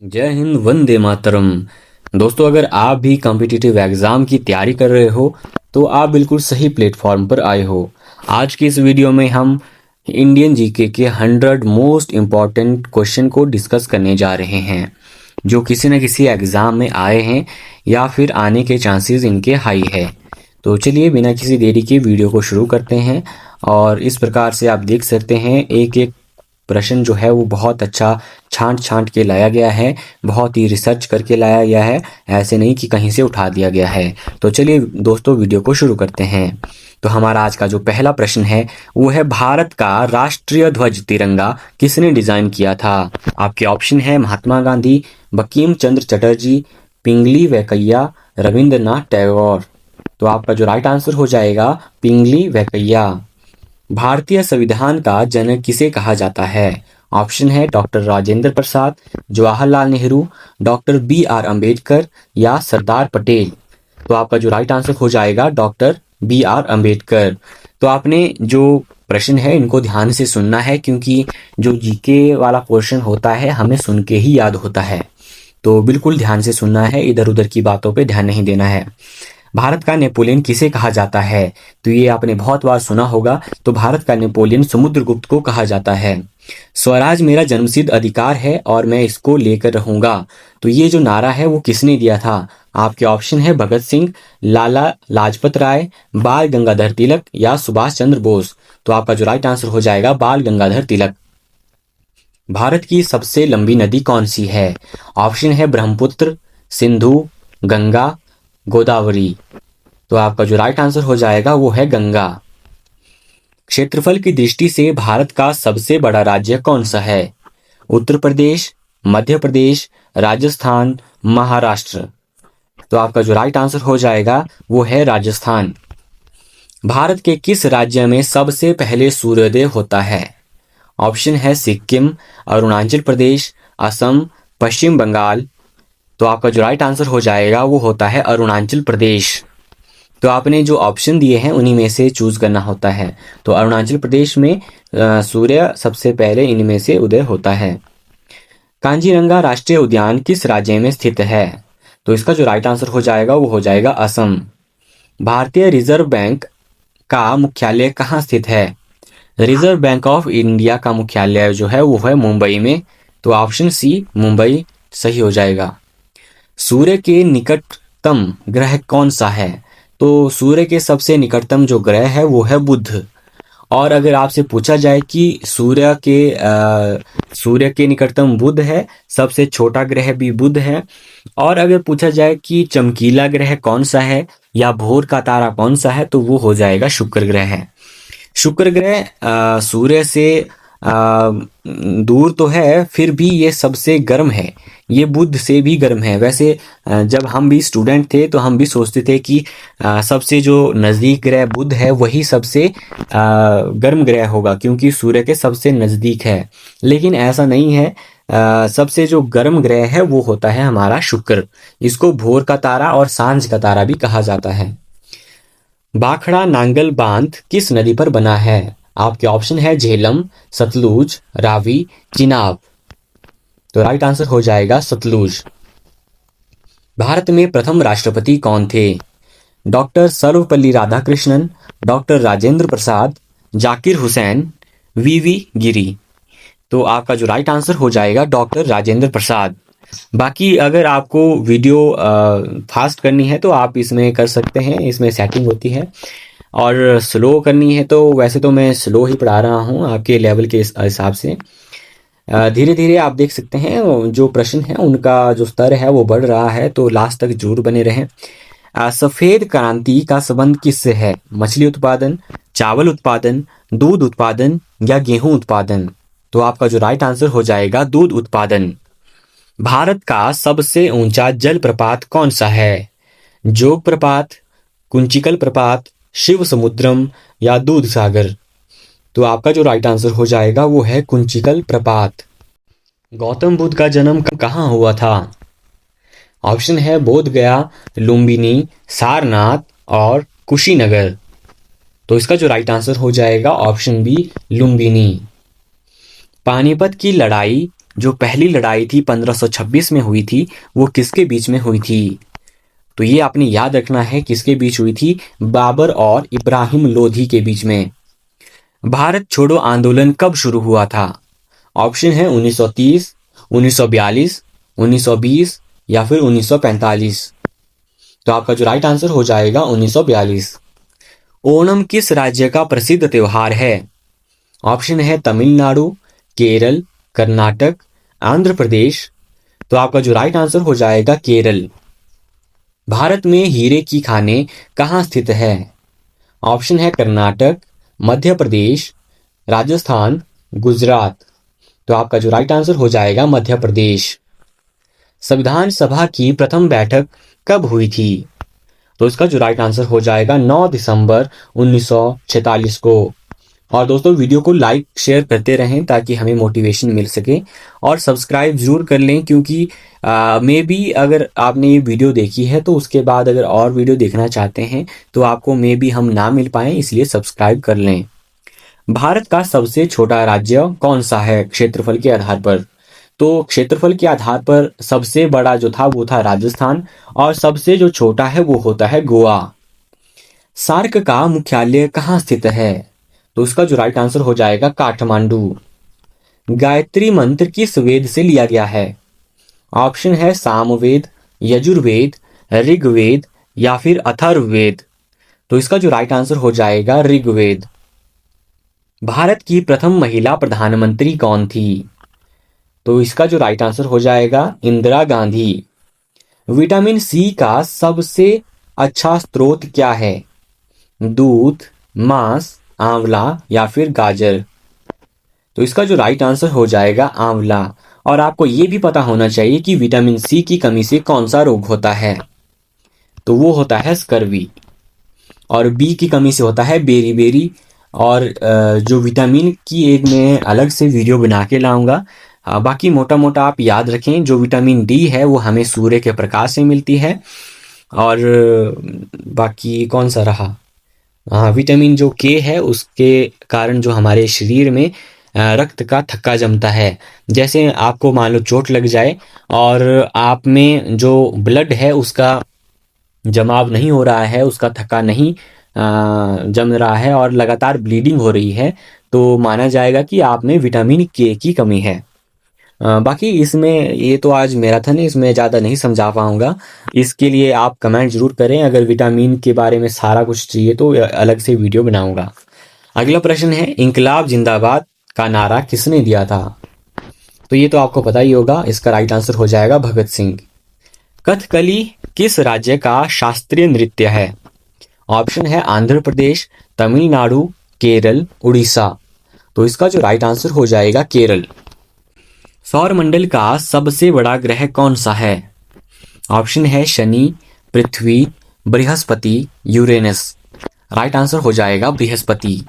जय हिंद, वंदे मातरम। दोस्तों, अगर आप भी कॉम्पिटिटिव एग्जाम की तैयारी कर रहे हो तो आप बिल्कुल सही प्लेटफॉर्म पर आए हो। आज की इस वीडियो में हम इंडियन जीके के 100 मोस्ट इम्पॉर्टेंट क्वेश्चन को डिस्कस करने जा रहे हैं जो किसी न किसी एग्जाम में आए हैं या फिर आने के चांसेस इनके हाई है। तो चलिए बिना किसी देरी के वीडियो को शुरू करते हैं। और इस प्रकार से आप देख सकते हैं एक एक प्रश्न जो है वो बहुत अच्छा छांट छांट के लाया गया है, बहुत ही रिसर्च करके लाया गया है, ऐसे नहीं कि कहीं से उठा दिया गया है। तो चलिए दोस्तों वीडियो को शुरू करते हैं। तो हमारा आज का जो पहला प्रश्न है वो है, भारत का राष्ट्रीय ध्वज तिरंगा किसने डिजाइन किया था? आपके ऑप्शन है महात्मा गांधी, बंकिम चंद्र चटर्जी, पिंगली वेंकैया, रविंद्रनाथ टैगोर। तो आपका जो राइट आंसर हो जाएगा पिंगली वेंकैया। भारतीय संविधान का जनक किसे कहा जाता है? ऑप्शन है doctor Rajendra Prasad, Jawaharlal Nehru, doctor B R Ambedkar या सरदार पटेल। तो आपका जो राइट आंसर हो जाएगा डॉक्टर बी आर अंबेडकर। तो आपने जो प्रश्न है इनको ध्यान से सुनना है, क्योंकि जो जीके वाला क्वेश्चन होता है हमें सुन के ही याद होता है। तो बिल्कुल ध्यान से सुनना है, इधर उधर की बातों पे ध्यान नहीं देना है। भारत का नेपोलियन किसे कहा जाता है? तो ये आपने बहुत बार सुना होगा। तो भारत का नेपोलियन समुद्रगुप्त को कहा जाता है। स्वराज मेरा जन्मसिद्ध अधिकार है और मैं इसको लेकर रहूंगा। तो ये जो नारा है वो किसने दिया था? आपके ऑप्शन है भगत सिंह, लाला लाजपत राय, बाल गंगाधर तिलक या सुभाष चंद्र बोस। तो आपका जो राइट आंसर हो जाएगा बाल गंगाधर तिलक। भारत की सबसे लंबी नदी कौन सी है? ऑप्शन है ब्रह्मपुत्र, सिंधु, गंगा, गोदावरी। तो आपका जो राइट आंसर हो जाएगा वो है गंगा। क्षेत्रफल की दृष्टि से भारत का सबसे बड़ा राज्य कौन सा है? उत्तर प्रदेश, मध्य प्रदेश, राजस्थान, महाराष्ट्र। तो आपका जो राइट आंसर हो जाएगा वो है राजस्थान। भारत के किस राज्य में सबसे पहले सूर्योदय होता है? ऑप्शन है सिक्किम, अरुणाचल प्रदेश, असम, पश्चिम बंगाल। तो आपका जो राइट आंसर हो जाएगा वो होता है अरुणाचल प्रदेश। तो आपने जो ऑप्शन दिए हैं उन्हीं में से चूज करना होता है। तो अरुणाचल प्रदेश में सूर्य सबसे पहले इनमें से उदय होता है। कांजीरंगा राष्ट्रीय उद्यान किस राज्य में स्थित है? तो इसका जो राइट आंसर हो जाएगा वो हो जाएगा असम। भारतीय रिजर्व बैंक का मुख्यालय कहाँ स्थित है? रिजर्व बैंक ऑफ इंडिया का मुख्यालय जो है वो है मुंबई में। तो ऑप्शन सी मुंबई सही हो जाएगा। सूर्य के निकटतम ग्रह कौन सा है? तो सूर्य के सबसे निकटतम जो ग्रह है वो है बुध। और अगर आपसे पूछा जाए कि सूर्य के निकटतम बुध है, सबसे छोटा ग्रह भी बुध है, और अगर पूछा जाए कि चमकीला ग्रह कौन सा है या भोर का तारा कौन सा है, तो वो हो जाएगा शुक्र ग्रह है। शुक्र ग्रह सूर्य से दूर तो है, फिर भी ये सबसे गर्म है। ये बुध से भी गर्म है। वैसे जब हम भी स्टूडेंट थे तो हम भी सोचते थे कि सबसे जो नज़दीक ग्रह बुध है वही सबसे गर्म ग्रह होगा, क्योंकि सूर्य के सबसे नज़दीक है। लेकिन ऐसा नहीं है। सबसे जो गर्म ग्रह है वो होता है हमारा शुक्र। इसको भोर का तारा और सांझ का तारा भी कहा जाता है। भाखड़ा नांगल बांध किस नदी पर बना है? आपके ऑप्शन है झेलम, सतलुज, रावी, चिनाब। तो राइट आंसर हो जाएगा सतलुज। भारत में प्रथम राष्ट्रपति कौन थे? डॉक्टर सर्वपल्ली राधाकृष्णन, डॉक्टर राजेंद्र प्रसाद, जाकिर हुसैन, वीवी गिरी। तो आपका जो राइट आंसर हो जाएगा डॉक्टर राजेंद्र प्रसाद। बाकी अगर आपको वीडियो फास्ट करनी है तो आप इसमें कर सकते हैं, इसमें सेटिंग होती है। और स्लो करनी है तो वैसे तो मैं स्लो ही पढ़ा रहा हूँ आपके लेवल के हिसाब से। धीरे धीरे आप देख सकते हैं जो प्रश्न है उनका जो स्तर है वो बढ़ रहा है, तो लास्ट तक जरूर बने रहें। सफेद क्रांति का संबंध किससे है? मछली उत्पादन, चावल उत्पादन, दूध उत्पादन या गेहूं उत्पादन। तो आपका जो राइट आंसर हो जाएगा दूध उत्पादन। भारत का सबसे ऊंचा जलप्रपात कौन सा है? जोग प्रपात, कुंचिकल प्रपात, शिव समुद्रम या दूध सागर। तो आपका जो राइट आंसर हो जाएगा वो है कुंचिकल प्रपात। गौतम बुद्ध का जन्म कहाँ हुआ था? ऑप्शन है बोध गया, लुम्बिनी, सारनाथ और कुशीनगर। तो इसका जो राइट आंसर हो जाएगा ऑप्शन बी लुम्बिनी। पानीपत की लड़ाई जो पहली लड़ाई थी 1526 में हुई थी, वो किसके बीच में हुई थी? तो ये आपने याद रखना है, किसके बीच हुई थी? बाबर और इब्राहिम लोधी के बीच में। भारत छोड़ो आंदोलन कब शुरू हुआ था? ऑप्शन है 1930, 1942, 1920 या फिर 1945। तो आपका जो राइट आंसर हो जाएगा 1942। ओणम किस राज्य का प्रसिद्ध त्योहार है? ऑप्शन है तमिलनाडु, केरल, कर्नाटक, आंध्र प्रदेश। तो आपका जो राइट आंसर हो जाएगा केरल। भारत में हीरे की खानें कहाँ स्थित है? ऑप्शन है कर्नाटक, मध्य प्रदेश, राजस्थान, गुजरात। तो आपका जो राइट आंसर हो जाएगा मध्य प्रदेश। संविधान सभा की प्रथम बैठक कब हुई थी? तो इसका जो राइट आंसर हो जाएगा 9 दिसंबर 1946 को। और दोस्तों, वीडियो को लाइक शेयर करते रहें ताकि हमें मोटिवेशन मिल सके, और सब्सक्राइब जरूर कर लें, क्योंकि मे बी अगर आपने ये वीडियो देखी है तो उसके बाद अगर और वीडियो देखना चाहते हैं तो आपको मे बी हम ना मिल पाए, इसलिए सब्सक्राइब कर लें। भारत का सबसे छोटा राज्य कौन सा है क्षेत्रफल के आधार पर? तो क्षेत्रफल के आधार पर सबसे बड़ा जो था वो था राजस्थान, और सबसे जो छोटा है वो होता है गोवा। सार्क का मुख्यालय कहाँ स्थित है? तो उसका जो राइट आंसर हो जाएगा काठमांडू। गायत्री मंत्र किस वेद से लिया गया है? ऑप्शन है सामवेद, यजुर्वेद, ऋग्वेद या फिर अथर्ववेद। तो इसका जो राइट आंसर हो जाएगा ऋग्वेद। भारत की प्रथम महिला प्रधानमंत्री कौन थी? तो इसका जो राइट आंसर हो जाएगा इंदिरा गांधी। विटामिन सी का सबसे अच्छा स्रोत क्या है? दूध, मांस, आंवला या फिर गाजर। तो इसका जो राइट आंसर हो जाएगा आंवला। और आपको ये भी पता होना चाहिए कि विटामिन सी की कमी से कौन सा रोग होता है? तो वो होता है स्कर्वी। और बी की कमी से होता है बेरी। और जो विटामिन की एक मैं अलग से वीडियो बना के लाऊंगा। बाकी मोटा मोटा आप याद रखें, जो विटामिन डी है वो हमें सूर्य के प्रकाश से मिलती है। और बाकी कौन सा रहा, हाँ, विटामिन जो के है उसके कारण जो हमारे शरीर में रक्त का थक्का जमता है। जैसे आपको मान लो चोट लग जाए और आप में जो ब्लड है उसका जमाव नहीं हो रहा है, उसका थक्का नहीं जम रहा है और लगातार ब्लीडिंग हो रही है, तो माना जाएगा कि आप में विटामिन के की कमी है। बाकी इसमें ये तो आज मैराथन है, इसमें ज़्यादा नहीं समझा पाऊंगा। इसके लिए आप कमेंट जरूर करें, अगर विटामिन के बारे में सारा कुछ चाहिए तो अलग से वीडियो बनाऊंगा। अगला प्रश्न है, इंकलाब जिंदाबाद का नारा किसने दिया था? तो ये तो आपको पता ही होगा, इसका राइट आंसर हो जाएगा भगत सिंह। कथकली किस राज्य का शास्त्रीय नृत्य है? ऑप्शन है आंध्र प्रदेश, तमिलनाडु, केरल, उड़ीसा। तो इसका जो राइट आंसर हो जाएगा केरल। सौरमंडल का सबसे बड़ा ग्रह कौन सा है? ऑप्शन है शनि, पृथ्वी, बृहस्पति, यूरेनस। राइट आंसर हो जाएगा बृहस्पति।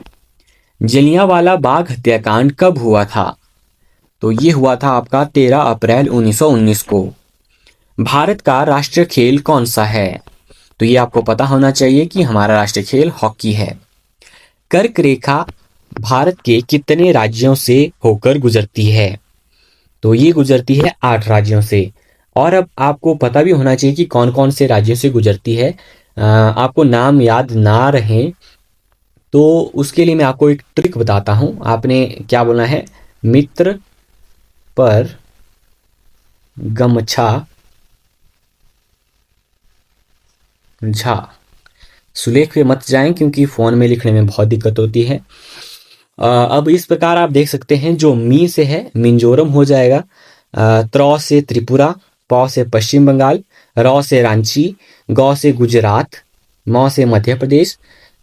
जलियांवाला बाग हत्याकांड कब हुआ था? तो ये हुआ था आपका 13 अप्रैल 1919 को। भारत का राष्ट्रीय खेल कौन सा है? तो ये आपको पता होना चाहिए कि हमारा राष्ट्रीय खेल हॉकी है। कर्क रेखा भारत के कितने राज्यों से होकर गुजरती है? तो ये गुजरती है 8 राज्यों से। और अब आपको पता भी होना चाहिए कि कौन कौन से राज्यों से गुजरती है। आपको नाम याद ना रहे तो उसके लिए मैं आपको एक ट्रिक बताता हूं। आपने क्या बोलना है, मित्र पर गमछा झा। सुलेख पे मत जाएं क्योंकि फोन में लिखने में बहुत दिक्कत होती है। अब इस प्रकार आप देख सकते हैं, जो मी से है मिंजोरम हो जाएगा, त्र से त्रिपुरा, प से पश्चिम बंगाल, र से रांची, गौ से गुजरात, म से मध्य प्रदेश,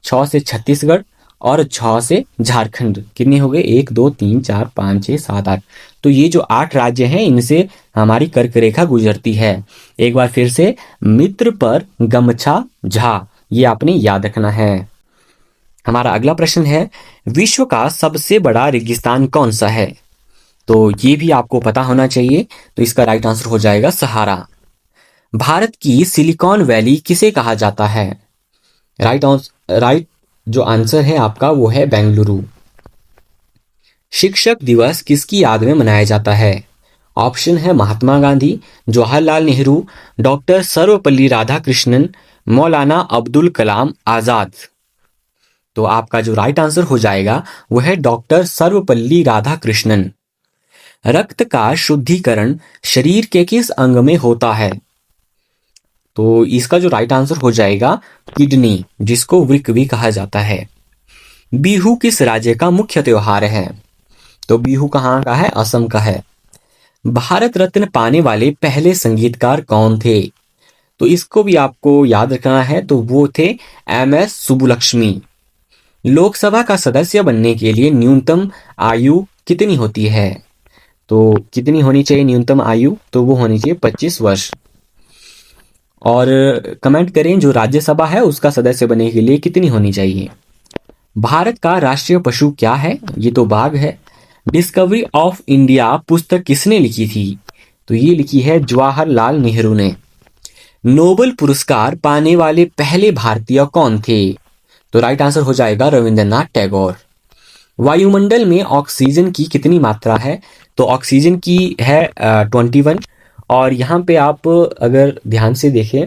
छ से छत्तीसगढ़ और झ से झारखंड। कितने हो गए? 1 2 3 4 5 6 7 8। तो ये जो 8 राज्य हैं इनसे हमारी कर्क रेखा गुजरती है। एक बार फिर से, मित्र पर गमछा झा, ये आपने याद रखना है। हमारा अगला प्रश्न है, विश्व का सबसे बड़ा रेगिस्तान कौन सा है? तो ये भी आपको पता होना चाहिए। तो इसका राइट आंसर हो जाएगा सहारा। भारत की सिलिकॉन वैली किसे कहा जाता है? राइट जो आंसर है आपका वो है बेंगलुरु। शिक्षक दिवस किसकी याद में मनाया जाता है? ऑप्शन है महात्मा गांधी, जवाहरलाल नेहरू, डॉक्टर सर्वपल्ली राधाकृष्णन, मौलाना अब्दुल कलाम आजाद। तो आपका जो राइट आंसर हो जाएगा वह है डॉक्टर सर्वपल्ली राधाकृष्णन। रक्त का शुद्धिकरण शरीर के किस अंग में होता है? तो इसका जो राइट आंसर हो जाएगा किडनी, जिसको वृक्क भी कहा जाता है। बिहू किस राज्य का मुख्य त्योहार है? तो बिहू कहाँ का है? असम का है। भारत रत्न पाने वाले पहले संगीतकार कौन थे? तो इसको भी आपको याद रखना है, तो वो थे एम.एस. सुब्बुलक्ष्मी। लोकसभा का सदस्य बनने के लिए न्यूनतम आयु कितनी होती है? तो कितनी होनी चाहिए न्यूनतम आयु? तो वो होनी चाहिए 25 वर्ष। और कमेंट करें जो राज्यसभा है उसका सदस्य बनने के लिए कितनी होनी चाहिए। भारत का राष्ट्रीय पशु क्या है? ये तो बाघ है। डिस्कवरी ऑफ इंडिया पुस्तक किसने लिखी थी? तो ये लिखी है जवाहरलाल नेहरू ने। नोबेल पुरस्कार पाने वाले पहले भारतीय कौन थे? तो राइट आंसर हो जाएगा रविंद्रनाथ टैगोर। वायुमंडल में ऑक्सीजन की कितनी मात्रा है? तो ऑक्सीजन की है 21। और यहाँ पे आप अगर ध्यान से देखें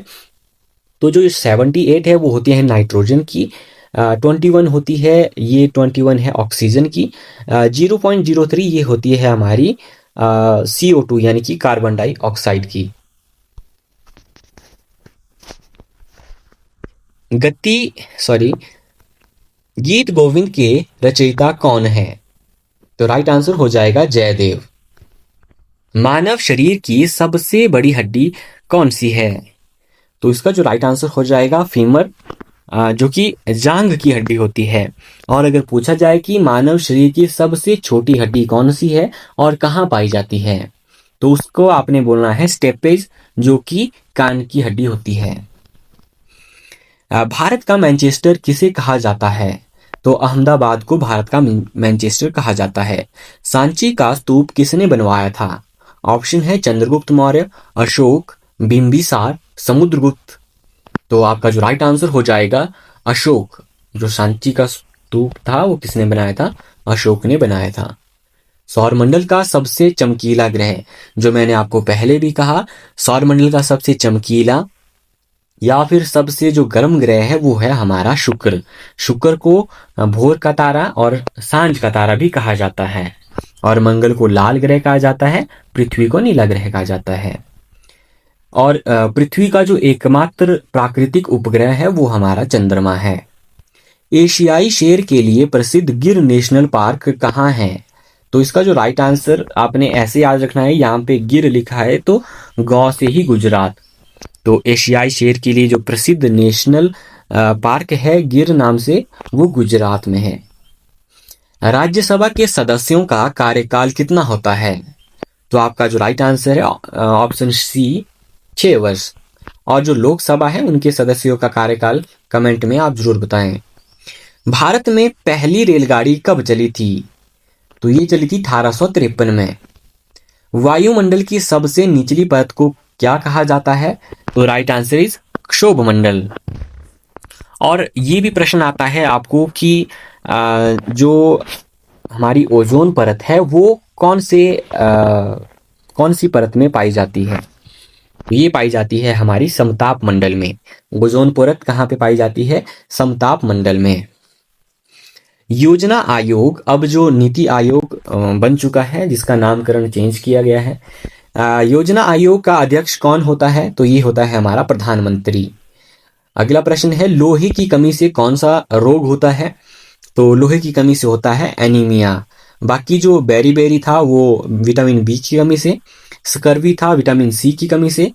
तो जो 78 है वो होती है नाइट्रोजन की, 21 होती है, ये 21 है ऑक्सीजन की, 0.03 ये होती है हमारी CO2 यानी कि कार्बन डाइऑक्साइड की। गीत गोविंद के रचयिता कौन है? तो राइट आंसर हो जाएगा जयदेव। मानव शरीर की सबसे बड़ी हड्डी कौन सी है? तो इसका जो राइट आंसर हो जाएगा फीमर, जो कि जांघ की हड्डी होती है। और अगर पूछा जाए कि मानव शरीर की सबसे छोटी हड्डी कौन सी है और कहाँ पाई जाती है, तो उसको आपने बोलना है स्टेपेज, जो कि कान की हड्डी होती है। भारत का मैनचेस्टर किसे कहा जाता है? तो अहमदाबाद को भारत का मैनचेस्टर कहा जाता है। सांची का स्तूप किसने बनवाया था? ऑप्शन है चंद्रगुप्त मौर्य, अशोक, बिंबिसार, समुद्रगुप्त। तो आपका जो राइट आंसर हो जाएगा अशोक। जो सांची का स्तूप था वो किसने बनाया था? अशोक ने बनाया था। सौरमंडल का सबसे चमकीला ग्रह, जो मैंने आपको पहले भी कहा, सौरमंडल का सबसे चमकीला या फिर सबसे जो गर्म ग्रह है वो है हमारा शुक्र। शुक्र को भोर का तारा और सांझ का तारा भी कहा जाता है। और मंगल को लाल ग्रह कहा जाता है, पृथ्वी को नीला ग्रह कहा जाता है। और पृथ्वी का जो एकमात्र प्राकृतिक उपग्रह है वो हमारा चंद्रमा है। एशियाई शेर के लिए प्रसिद्ध गिर नेशनल पार्क कहाँ है? तो इसका जो राइट आंसर आपने ऐसे याद रखना है, यहाँ पे गिर लिखा है तो गौ से ही गुजरात। तो एशियाई शेर के लिए जो प्रसिद्ध नेशनल पार्क है गिर नाम से, वो गुजरात में है। राज्यसभा के सदस्यों का कार्यकाल कितना होता है? तो आपका जो राइट आंसर है ऑप्शन सी 6 वर्ष। और जो लोकसभा है उनके सदस्यों का कार्यकाल कमेंट में आप जरूर बताएं। भारत में पहली रेलगाड़ी कब चली थी? तो ये चली थी 1853 में। वायुमंडल की सबसे निचली परत को क्या कहा जाता है? तो राइट आंसर इज क्षोभ मंडल। और ये भी प्रश्न आता है आपको कि जो हमारी ओजोन परत है वो कौन सी परत में पाई जाती है? ये पाई जाती है हमारी समताप मंडल में। ओजोन परत कहाँ पे पाई जाती है? समताप मंडल में। योजना आयोग अब जो नीति आयोग बन चुका है, जिसका नामकरण चेंज किया गया है, योजना आयोग का अध्यक्ष कौन होता है? तो ये होता है हमारा प्रधानमंत्री। अगला प्रश्न है लोहे की कमी से कौन सा रोग होता है? तो लोहे की कमी से होता है एनीमिया। बाकी जो बेरी था वो विटामिन बी की कमी से, स्कर्वी था विटामिन सी की कमी से,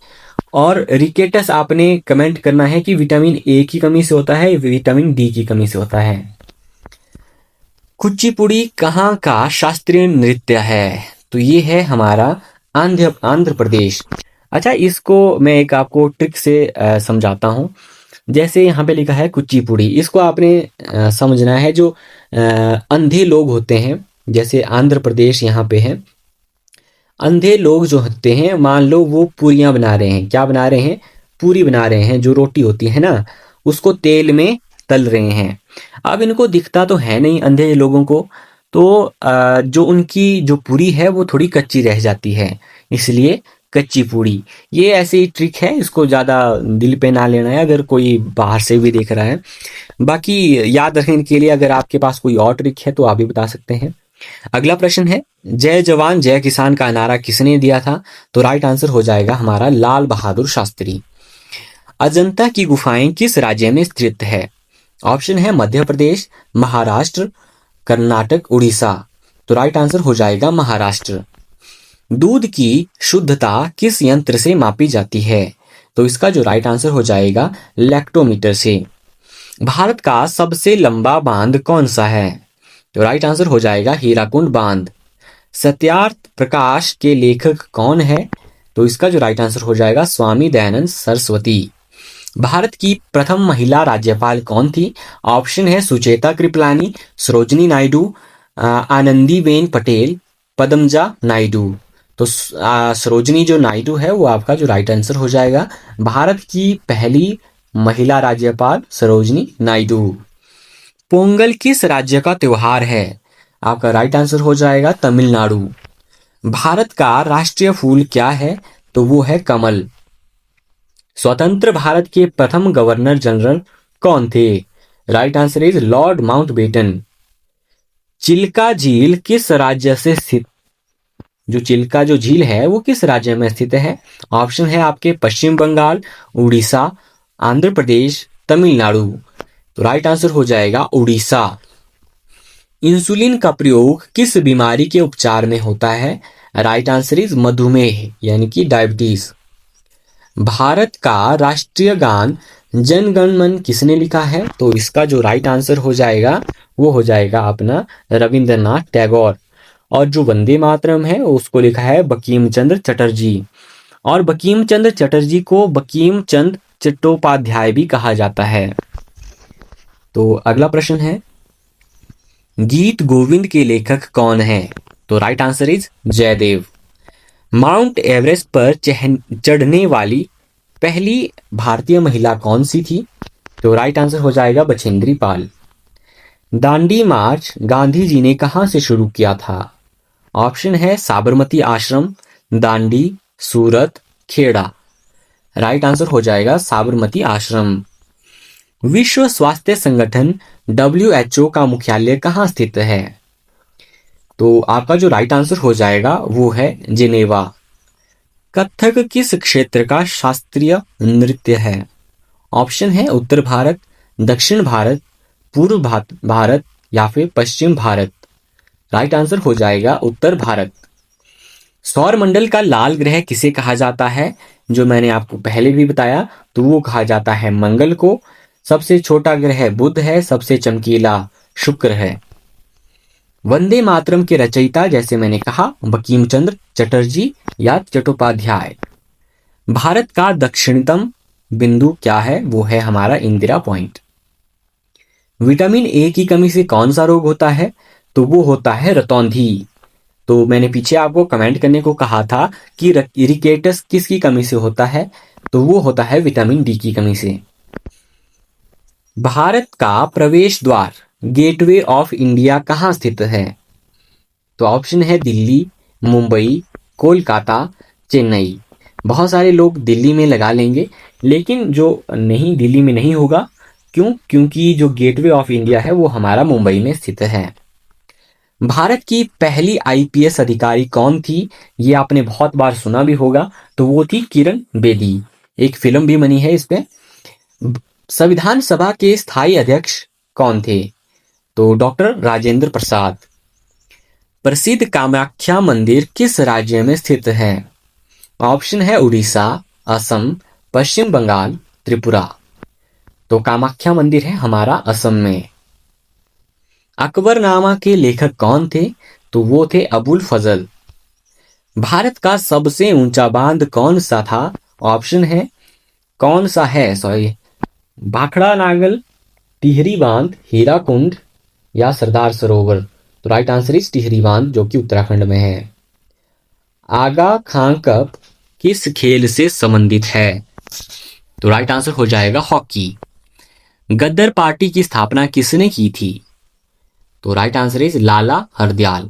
और रिकेटस आपने कमेंट करना है कि विटामिन ए की कमी से होता है, विटामिन डी की कमी से होता है। कुचिपुड़ी कहाँ का शास्त्रीय नृत्य है? तो ये है हमारा आंध्र प्रदेश। अच्छा, इसको मैं एक आपको ट्रिक से समझाता हूँ। जैसे यहाँ पे लिखा है कुचिपुड़ी, इसको आपने समझना है जो अंधे लोग होते हैं, जैसे आंध्र प्रदेश यहाँ पे है, अंधे लोग जो होते हैं, मान लो वो पूरियां बना रहे हैं। क्या बना रहे हैं? पूरी बना रहे हैं। जो रोटी होती है ना, उसको तेल में तल रहे हैं। अब इनको दिखता तो है नहीं अंधे लोगों को, तो जो उनकी जो पूरी है वो थोड़ी कच्ची रह जाती है, इसलिए कच्ची पूड़ी। ये ऐसी ट्रिक है, इसको ज़्यादा दिल पे ना लेना है अगर कोई बाहर से भी देख रहा है। बाकी याद रखने के लिए अगर आपके पास कोई और ट्रिक है तो आप भी बता सकते हैं। अगला प्रश्न है, जय जवान जय किसान का नारा किसने दिया था? तो राइट आंसर हो जाएगा हमारा लाल बहादुर शास्त्री। अजंता की गुफाएं किस राज्य में स्थित है? ऑप्शन है मध्य प्रदेश, महाराष्ट्र, कर्नाटक, उड़ीसा। तो राइट आंसर हो जाएगा महाराष्ट्र। दूध की शुद्धता किस यंत्र से मापी जाती है? तो इसका जो राइट आंसर हो जाएगा लैक्टोमीटर से। भारत का सबसे लंबा बांध कौन सा है? तो राइट आंसर हो जाएगा हीराकुंड बांध। सत्यार्थ प्रकाश के लेखक कौन है? तो इसका जो राइट आंसर हो जाएगा स्वामी दयानंद सरस्वती। भारत की प्रथम महिला राज्यपाल कौन थी? ऑप्शन है सुचेता कृपलानी, सरोजनी नायडू, आनंदीबेन पटेल, पद्मजा नायडू। तो सरोजनी जो नायडू है वो आपका जो राइट आंसर हो जाएगा। भारत की पहली महिला राज्यपाल सरोजनी नायडू। पोंगल किस राज्य का त्योहार है? आपका राइट आंसर हो जाएगा तमिलनाडु। भारत का राष्ट्रीय फूल क्या है? तो वो है कमल। स्वतंत्र भारत के प्रथम गवर्नर जनरल कौन थे? Right answer is Lord Mountbatten. Chilka झील किस राज्य से स्थित, जो चिल्का जो झील है वो किस राज्य में स्थित है? ऑप्शन है आपके पश्चिम बंगाल, उड़ीसा, आंध्र प्रदेश, तमिलनाडु। तो राइट आंसर हो जाएगा उड़ीसा। इंसुलिन का प्रयोग किस बीमारी के उपचार में होता है? राइट आंसर इज मधुमेह यानी कि डायबिटीज। भारत का राष्ट्रीय गान जन गण मन किसने लिखा है? तो इसका जो राइट आंसर हो जाएगा वो हो जाएगा अपना रविंद्रनाथ टैगोर। और जो वंदे मातरम है उसको लिखा है बंकिम चंद्र चटर्जी। और बंकिम चंद्र चटर्जी को बंकिम चंद्र चट्टोपाध्याय भी कहा जाता है। तो अगला प्रश्न है, गीत गोविंद के लेखक कौन है? तो right answer is Jayadeva. Mount Everest पर चढ़ने वाली पहली भारतीय महिला कौन सी थी? तो राइट आंसर हो जाएगा बछेंद्री पाल। दांडी मार्च गांधी जी ने कहां से शुरू किया था? ऑप्शन है साबरमती आश्रम, दांडी, सूरत, खेड़ा। राइट आंसर हो जाएगा साबरमती आश्रम। विश्व स्वास्थ्य संगठन WHO का मुख्यालय कहां स्थित है? तो आपका जो राइट आंसर हो जाएगा वो है जिनेवा। कथक किस क्षेत्र का शास्त्रीय नृत्य है? ऑप्शन है उत्तर भारत, दक्षिण भारत, पूर्व भारत या फिर पश्चिम भारत। राइट आंसर हो जाएगा उत्तर भारत। सौर मंडल का लाल ग्रह किसे कहा जाता है? जो मैंने आपको पहले भी बताया, तो वो कहा जाता है मंगल को। सबसे छोटा ग्रह बुध है, सबसे चमकीला शुक्र है। वंदे मातरम के रचयिता जैसे मैंने कहा बंकिम चंद्र चटर्जी या चट्टोपाध्याय। भारत का दक्षिणतम बिंदु क्या है? वो है हमारा इंदिरा पॉइंट। विटामिन ए की कमी से कौन सा रोग होता है? तो वो होता है रतौंधी। तो मैंने पीछे आपको कमेंट करने को कहा था कि इरिकेटस किसकी कमी से होता है? तो वो होता है विटामिन डी की कमी से। भारत का प्रवेश द्वार गेटवे ऑफ इंडिया कहाँ स्थित है? तो ऑप्शन है दिल्ली, मुंबई, कोलकाता, चेन्नई। बहुत सारे लोग दिल्ली में लगा लेंगे, लेकिन जो नहीं, दिल्ली में नहीं होगा। क्यों? क्योंकि जो गेटवे ऑफ इंडिया है वो हमारा मुंबई में स्थित है। भारत की पहली IPS अधिकारी कौन थी? ये आपने बहुत बार सुना भी होगा, तो वो थी किरण बेदी। एक फिल्म भी बनी है इस पे। संविधान सभा के स्थायी अध्यक्ष कौन थे? तो डॉक्टर राजेंद्र प्रसाद। प्रसिद्ध कामाख्या मंदिर किस राज्य में स्थित है? ऑप्शन है उड़ीसा, असम, पश्चिम बंगाल, त्रिपुरा। तो कामाख्या मंदिर है हमारा असम में। अकबरनामा के लेखक कौन थे? तो वो थे अबुल फजल। भारत का सबसे ऊंचा बांध कौन सा था? ऑप्शन है कौन सा है, सॉरी, भाखड़ा नागल, टिहरी बांध, हीराकुंड या सरदार सरोवर। तो राइट आंसर इज टिहरी बांध, जो कि उत्तराखंड में है। आगा खां कप किस खेल से संबंधित है? तो राइट आंसर हो जाएगा हॉकी। गद्दर पार्टी की स्थापना किसने की थी? तो right answer is Lala Hardayal.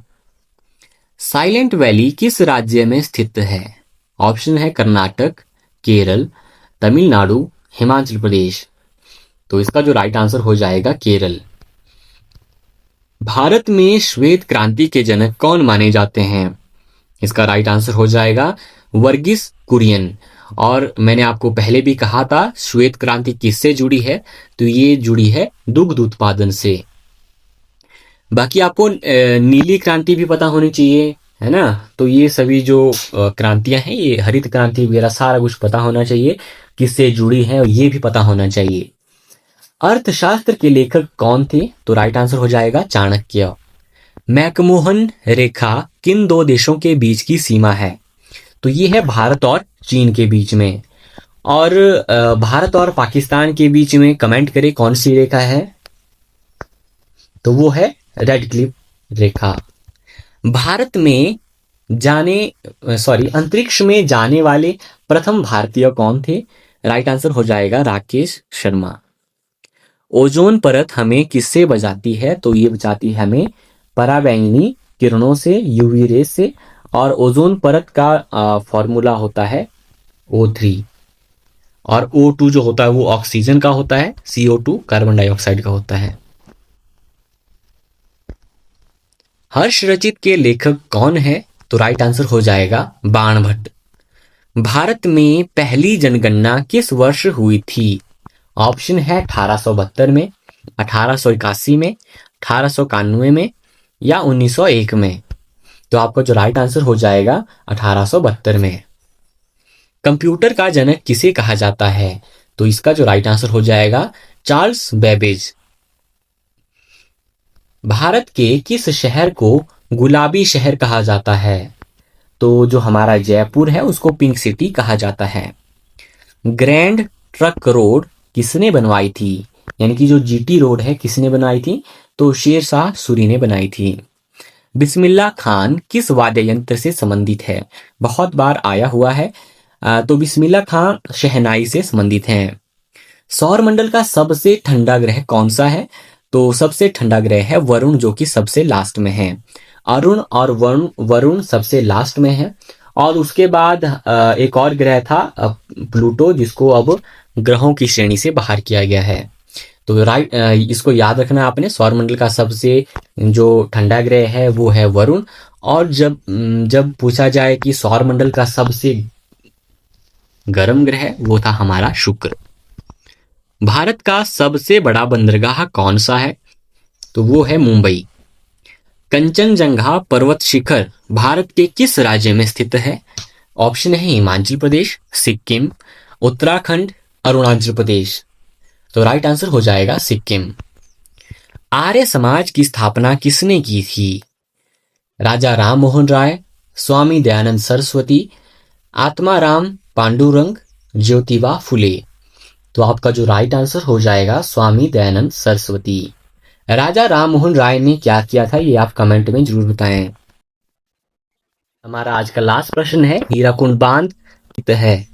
Silent valley किस राज्य में स्थित है? ऑप्शन है कर्नाटक, केरल, तमिलनाडु, हिमाचल प्रदेश। तो इसका जो राइट आंसर हो जाएगा केरल। भारत में श्वेत क्रांति के जनक कौन माने जाते हैं? इसका राइट आंसर हो जाएगा वर्गीस कुरियन। और मैंने आपको पहले भी कहा था श्वेत क्रांति किससे जुड़ी है, तो ये जुड़ी है दुग्ध उत्पादन से। बाकी आपको नीली क्रांति भी पता होनी चाहिए, है ना। तो ये सभी जो क्रांतियां हैं, ये हरित क्रांति वगैरह सारा कुछ पता होना चाहिए किससे जुड़ी है, और ये भी पता होना चाहिए। अर्थशास्त्र के लेखक कौन थे? तो राइट आंसर हो जाएगा चाणक्य। मैकमोहन रेखा किन दो देशों के बीच की सीमा है? तो ये है भारत और चीन के बीच में। और भारत और पाकिस्तान के बीच में कमेंट करें कौन सी रेखा है, तो वो है रेड क्लिफ रेखा। भारत में अंतरिक्ष में जाने वाले प्रथम भारतीय कौन थे? राइट आंसर हो जाएगा राकेश शर्मा। ओजोन परत हमें किससे बचाती है? तो ये बचाती है हमें पराबैंगनी किरणों से, यूवी रेस से। और ओजोन परत का फॉर्मूला होता है O3, और O2 जो होता है वो ऑक्सीजन का होता है, CO2 कार्बन डाइऑक्साइड का होता है। हर्ष रचित के लेखक कौन है? तो राइट आंसर हो जाएगा बाणभट्ट। भारत में पहली जनगणना किस वर्ष हुई थी? ऑप्शन है 1872 में, 1881 में, 1891 में या 1901 में। तो आपका जो राइट आंसर हो जाएगा 1872 में। कंप्यूटर का जनक किसे कहा जाता है? तो इसका जो राइट आंसर हो जाएगा चार्ल्स बेबेज। भारत के किस शहर को गुलाबी शहर कहा जाता है? तो जो हमारा जयपुर है उसको पिंक सिटी कहा जाता है। ग्रैंड ट्रक रोड किसने बनवाई थी? यानी कि जो GT रोड है किसने बनाई थी? तो शेर शाह सूरी ने बनाई थी। बिस्मिल्लाह खान किस वाद्य यंत्र से संबंधित है? बहुत बार आया हुआ है। तो बिस्मिल्लाह खान शहनाई से संबंधित हैं। सौर मंडल का सबसे ठंडा ग्रह कौन सा है? तो सबसे ठंडा ग्रह है वरुण, जो कि सबसे लास्ट में है। अरुण और वरुण सबसे लास्ट में है। और उसके बाद एक और ग्रह था प्लूटो, जिसको अब ग्रहों की श्रेणी से बाहर किया गया है। तो राइट, इसको याद रखना आपने। सौरमंडल का सबसे जो ठंडा ग्रह है वो है वरुण। और जब पूछा जाए कि सौरमंडल का सबसे गर्म ग्रह, वो था हमारा शुक्र। भारत का सबसे बड़ा बंदरगाह कौन सा है? तो वो है मुंबई। कंचनजंगा पर्वत शिखर भारत के किस राज्य में स्थित है? ऑप्शन है हिमाचल प्रदेश, सिक्किम, उत्तराखंड, अरुणाचल प्रदेश। तो राइट आंसर हो जाएगा सिक्किम। आर्य समाज की स्थापना किसने की थी? राजा राम मोहन राय, स्वामी दयानंद सरस्वती, आत्माराम पांडुरंग, ज्योतिबा फुले। तो आपका जो राइट आंसर हो जाएगा स्वामी दयानंद सरस्वती। राजा राम मोहन राय ने क्या किया था, ये आप कमेंट में जरूर बताएं। हमारा आज का लास्ट प्रश्न है, हीराकुंड बांध कित है?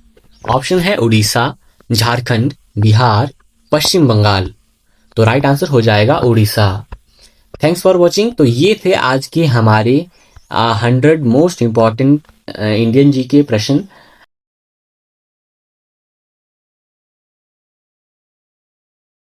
ऑप्शन है उड़ीसा, झारखंड, बिहार, पश्चिम बंगाल। तो राइट आंसर हो जाएगा उड़ीसा। Thanks for watching. तो ये थे आज के हमारे 100 मोस्ट इंपॉर्टेंट इंडियन जीके प्रश्न।